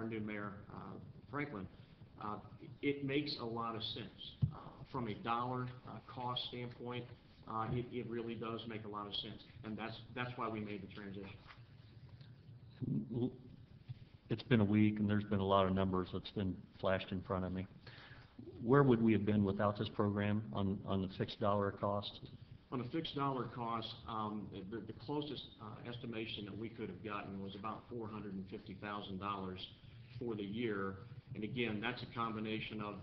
our new mayor, Franklin, it makes a lot of sense. From a dollar cost standpoint, it really does make a lot of sense, and that's why we made the transition. It's been a week, and there's been a lot of numbers that's been flashed in front of me. Where would we have been without this program on the fixed dollar cost? On a fixed dollar cost, the closest estimation that we could have gotten was about $450,000 for the year. And again, that's a combination of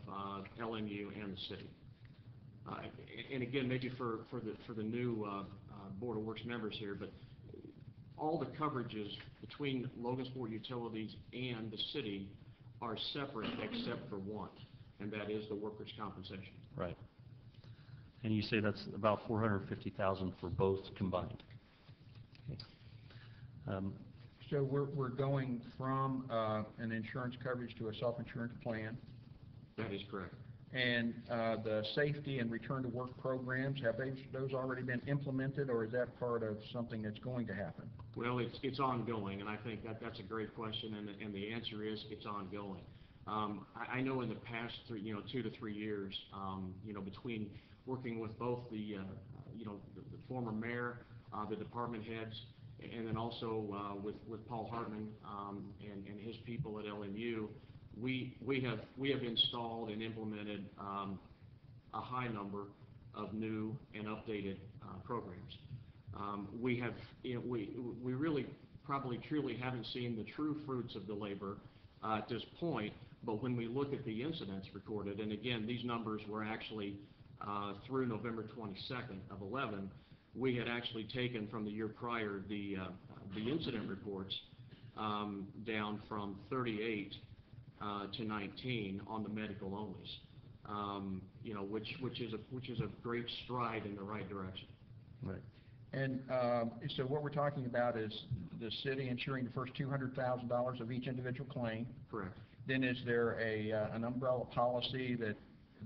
LMU and the city. And again, maybe for the new Board of Works members here, but all the coverages between Logansport Utilities and the city are separate except for one, and that is the workers' compensation. Right. And you say that's about $450,000 for both combined. Okay. So we're going from an insurance coverage to a self-insurance plan. That is correct. And the safety and return to work programs, have those already been implemented, or is that part of something that's going to happen? Well, it's ongoing, and I think that's a great question, and the answer is it's ongoing. I know in the past 2 to 3 years, between working with both the former mayor, the department heads, and then also with Paul Hartman and his people at LMU, we have installed and implemented a high number of new and updated programs. We really probably truly haven't seen the true fruits of the labor at this point, but when we look at the incidents recorded, and again, these numbers were actually through November 22nd of 11, we had actually taken from the year prior the incident reports down from 38 to 19 on the medical onlys, which is a great stride in the right direction. Right. And so what we're talking about is the city insuring the first $200,000 of each individual claim. Correct. Then is there an umbrella policy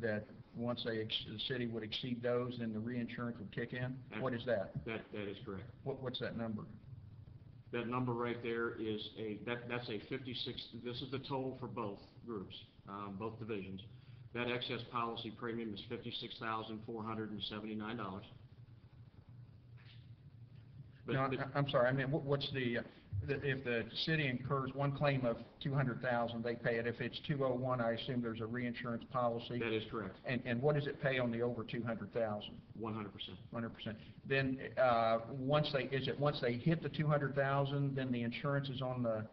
that once the city would exceed those, then the reinsurance would kick in? What is that? That is correct. What's that number? That number right there is that's a 56. This is the total for both groups, both divisions. That excess policy premium is $56,479. No, I'm sorry. I mean, what's if the city incurs one claim of $200,000, they pay it. If it's 201, I assume there's a reinsurance policy. That is correct. And what does it pay on the over 200,000? 100%. 100%. Then once they hit the 200,000, then the insurance is on the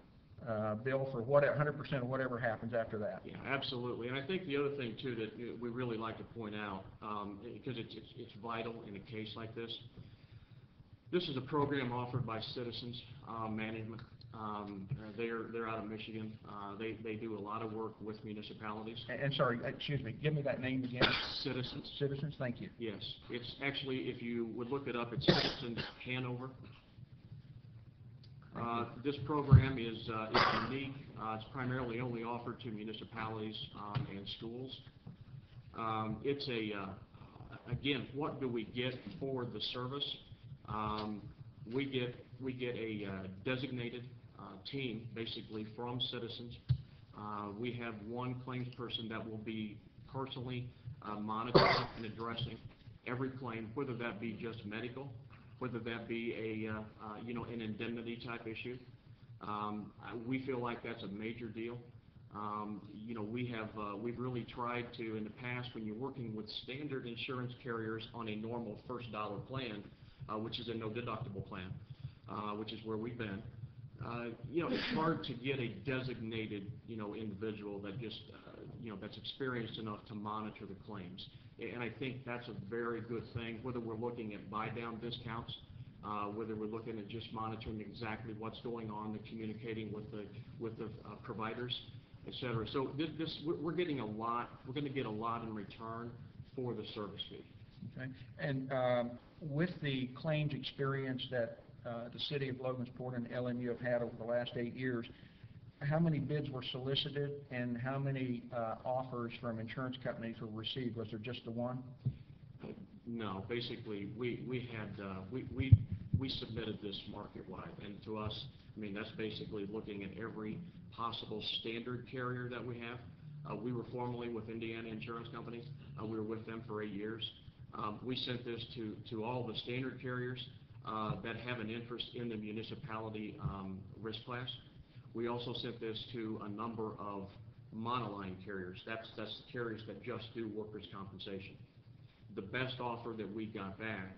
bill for 100% of whatever happens after that. Yeah, absolutely. And I think the other thing too that we really like to point out, because it's vital in a case like this. This is a program offered by Citizens Management. They're out of Michigan. They do a lot of work with municipalities. And sorry, excuse me, give me that name again. Citizens. Citizens, thank you. Yes, it's actually, if you would look it up, it's Citizens Hanover. This program is unique. It's primarily only offered to municipalities and schools. It's again, what do we get for the service? We get a designated team, basically, from Citizens. We have one claims person that will be personally monitoring and addressing every claim, whether that be just medical, whether that be an indemnity type issue. We feel like that's a major deal. We've really tried to, in the past, when you're working with standard insurance carriers on a normal first dollar plan, which is a no deductible plan, which is where we've been. It's hard to get a designated, individual that just, that's experienced enough to monitor the claims. And I think that's a very good thing, whether we're looking at buy-down discounts, whether we're looking at just monitoring exactly what's going on, and communicating with the providers, et cetera. So we're getting a lot. We're going to get a lot in return for the service fee. Okay. And with the claims experience that the city of Logansport and LMU have had over the last 8 years, how many bids were solicited and how many offers from insurance companies were received? Was there just the one? No, basically we we submitted this market-wide, and to us, I mean, that's basically looking at every possible standard carrier that we have. We were formerly with Indiana Insurance Company. We were with them for 8 years. We sent this to all the standard carriers that have an interest in the municipality risk class. We also sent this to a number of monoline carriers. That's the carriers that just do workers' compensation. The best offer that we got back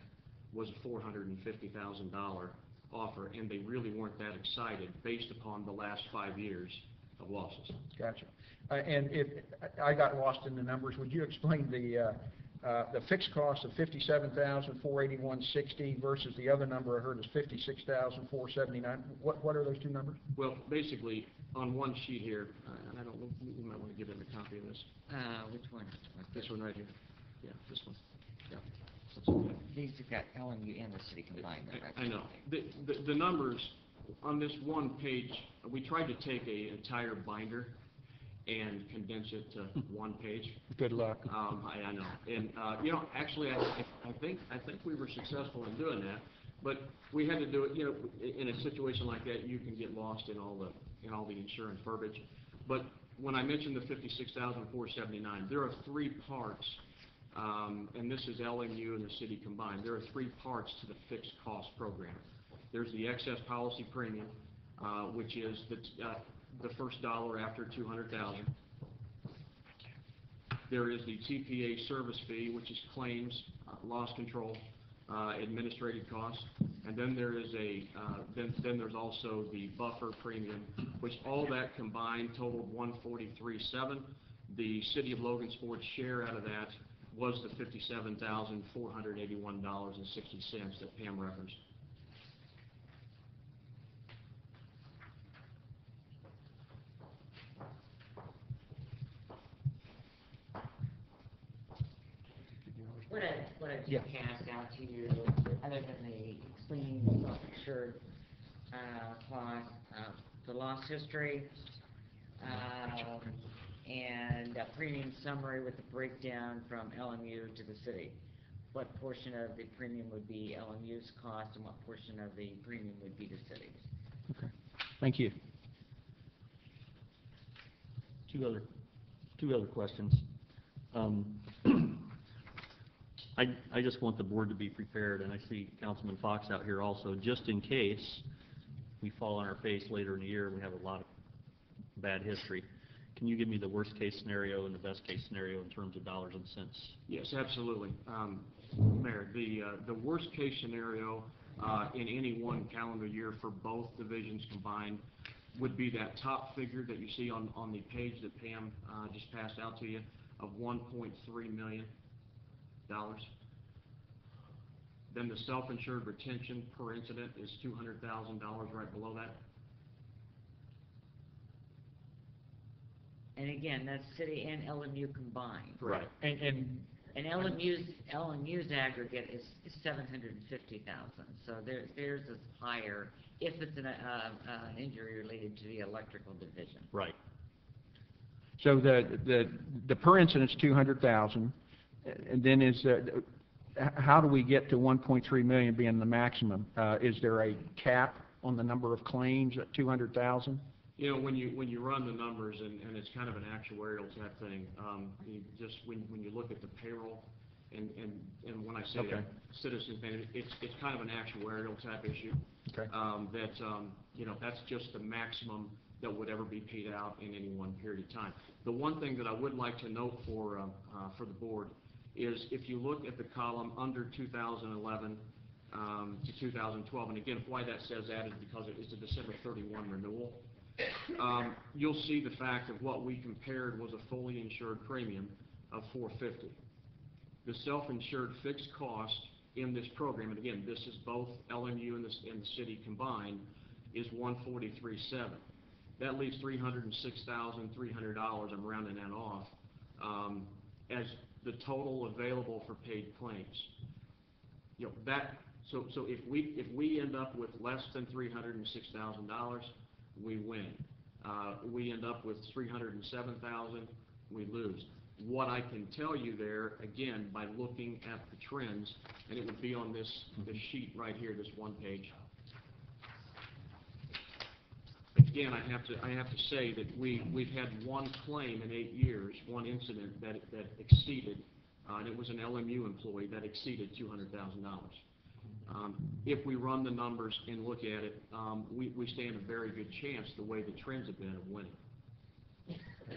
was a $450,000 offer, and they really weren't that excited based upon the last 5 years of losses. Gotcha. And if I got lost in the numbers, would you explain the fixed cost of $57,481.60 versus the other number I heard is $56,479? What are those two numbers? Well, basically, on one sheet here, and I don't know, you might want to give them a copy of this. Which one? This one right here. Yeah, this one. Yeah. That's okay. These have got LMU and the city combined. I know. The numbers on this one page, we tried to take an entire binder and condense it to one page. Good luck. I know. And, you know, actually, I think we were successful in doing that, but we had to do it, you know, in a situation like that, you can get lost in all the insurance verbiage. But when I mentioned the $56,479, there are 3 parts, and this is LMU and the city combined. There are 3 parts to the fixed cost program. There's the excess policy premium, which is the first dollar after $200,000. There is the TPA service fee, which is claims, loss control, administrative costs, and then there is then there's also the buffer premium, which all that combined totaled $143.7. The city of Logansport's share out of that was the $57,481.60 that Pam referenced. What I just passed out to you, other than the clean self-insured cost, the loss history, and a premium summary with the breakdown from LMU to the city. What portion of the premium would be LMU's cost, and what portion of the premium would be the city's? Okay. Thank you. Two other questions. I just want the board to be prepared, and I see Councilman Fox out here also, just in case we fall on our face later in the year and we have a lot of bad history. Can you give me the worst case scenario and the best case scenario in terms of dollars and cents? Yes, absolutely. Mayor, the worst case scenario in any one calendar year for both divisions combined would be that top figure that you see on the page that Pam just passed out to you of $1.3 million. Then the self-insured retention per incident is $200,000 right below that. And again, that's city and LMU combined. Right. And LMU's aggregate is $750,000. So theirs is higher if it's an injury related to the electrical division. Right. So the per incident's $200,000, and then how do we get to $1.3 million being the maximum? Is there a cap on the number of claims at $200,000? You know, when you run the numbers, and it's kind of an actuarial type thing, when you look at the payroll, and when I say Okay. citizens payment, it's kind of an actuarial type issue. Okay. You know, that's just the maximum that would ever be paid out in any one period of time. The one thing that I would like to note for the board is if you look at the column under 2011 to 2012, and again, why that says that is because it is a December 31 renewal. You'll see the fact of what we compared was a fully insured premium of $450. The self-insured fixed cost in this program, and again, this is both LMU and the city combined, is $143.7. That leaves $306,300. I'm rounding that off as the total available for paid claims. You know that. So if we end up with less than $306,000, we win. We end up with $307,000, we lose. What I can tell you there, again, by looking at the trends, and it would be on this sheet right here, this one page. Again, I have to say that we've had one claim in 8 years, one incident that exceeded, and it was an LMU employee that exceeded $200,000. If we run the numbers and look at it, we stand a very good chance, the way the trends have been, of winning.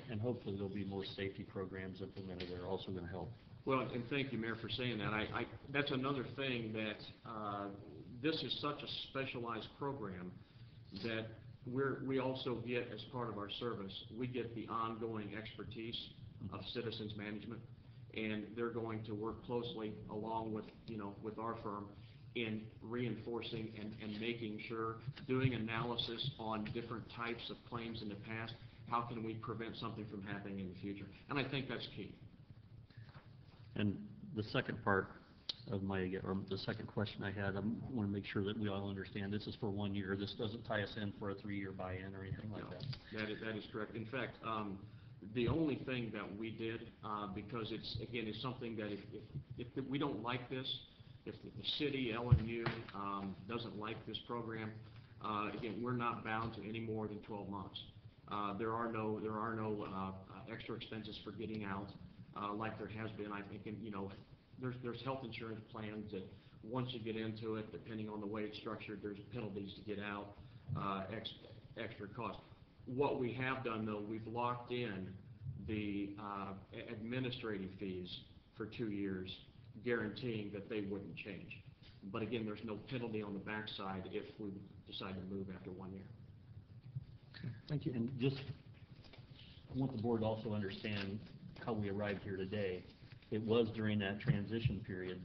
And hopefully there'll be more safety programs implemented that are also going to help. Well, and thank you, Mayor, for saying that. That's another thing that this is such a specialized program that we also get, as part of our service, we get the ongoing expertise of citizens management, and they're going to work closely along with, with our firm in reinforcing and making sure, doing analysis on different types of claims in the past. How can we prevent something from happening in the future? And I think that's key. And the second part of the second question I had, I want to make sure that we all understand this is for 1 year. This doesn't tie us in for a 3-year buy-in or anything like that. That is correct. In fact, the only thing that we did, because it's something that if we don't like this, if the city, LMU, doesn't like this program, again, we're not bound to any more than 12 months. There are no extra expenses for getting out, like there has been. I think, there's health insurance plans that once you get into it, depending on the way it's structured, there's penalties to get out, extra cost. What we have done, though, we've locked in the administrative fees for 2 years, guaranteeing that they wouldn't change. But again, there's no penalty on the backside if we decide to move after 1 year. Thank you. And just I want the board to also understand how we arrived here today. It was during that transition period.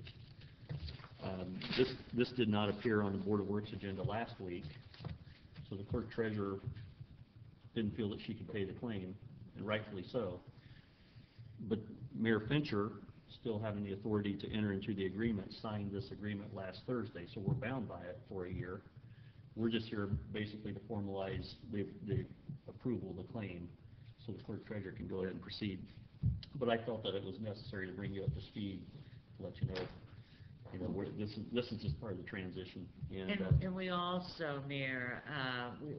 This did not appear on the Board of Works agenda last week, so the clerk treasurer didn't feel that she could pay the claim, and rightfully so. But Mayor Fincher, still having the authority to enter into the agreement, signed this agreement last Thursday, so we're bound by it for a year. We're just here basically to formalize the approval of the claim so the clerk treasurer can go ahead and proceed. But I felt that it was necessary to bring you up to speed, to let you know, this is just part of the transition. And we also, Mayor,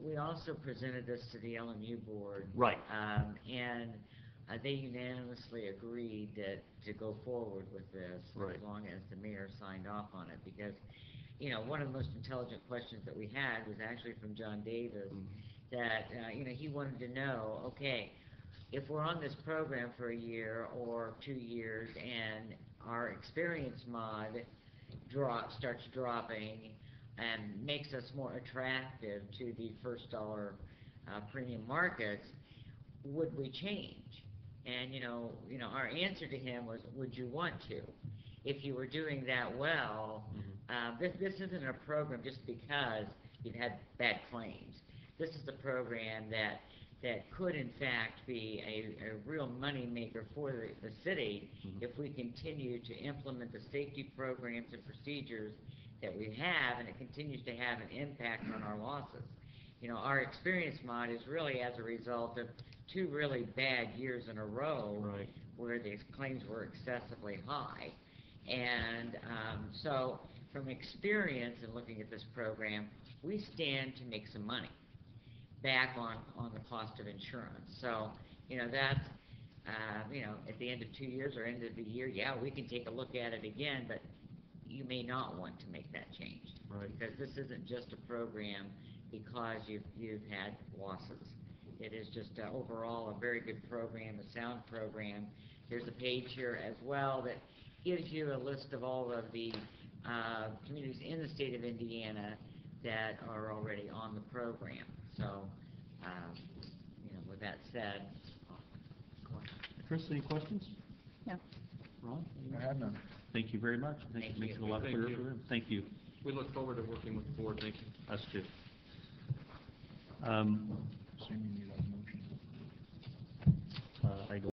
we also presented this to the LMU board. Right. And they unanimously agreed to go forward with this, right, as long as the mayor signed off on it, because one of the most intelligent questions that we had was actually from John Davis, that, he wanted to know, okay, if we're on this program for a year or 2 years and our experience mod starts dropping and makes us more attractive to the first dollar premium markets, would we change? And, our answer to him was, would you want to? If you were doing that well, this isn't a program just because you've had bad claims. This is a program that could, in fact, be a real money maker for the city if we continue to implement the safety programs and procedures that we have, and it continues to have an impact on our losses. Our experience mod is really as a result of 2 really bad years in a row, right, where these claims were excessively high. And so from experience in looking at this program, we stand to make some money back on the cost of insurance. So, that's, at the end of 2 years or end of the year, yeah, we can take a look at it again, but you may not want to make that change. Right. Because this isn't just a program because you've had losses. It is just overall a very good program, a sound program. There's a page here as well that gives you a list of all of the communities in the state of Indiana that are already on the program. So, with that said, Chris, any questions? No. Ron? I have none. Thank you very much. I think Thank it makes it you. a lot Thank clearer you. for them. Thank you. We look forward to working with the board. Thank you. Us too. Assuming you need a motion.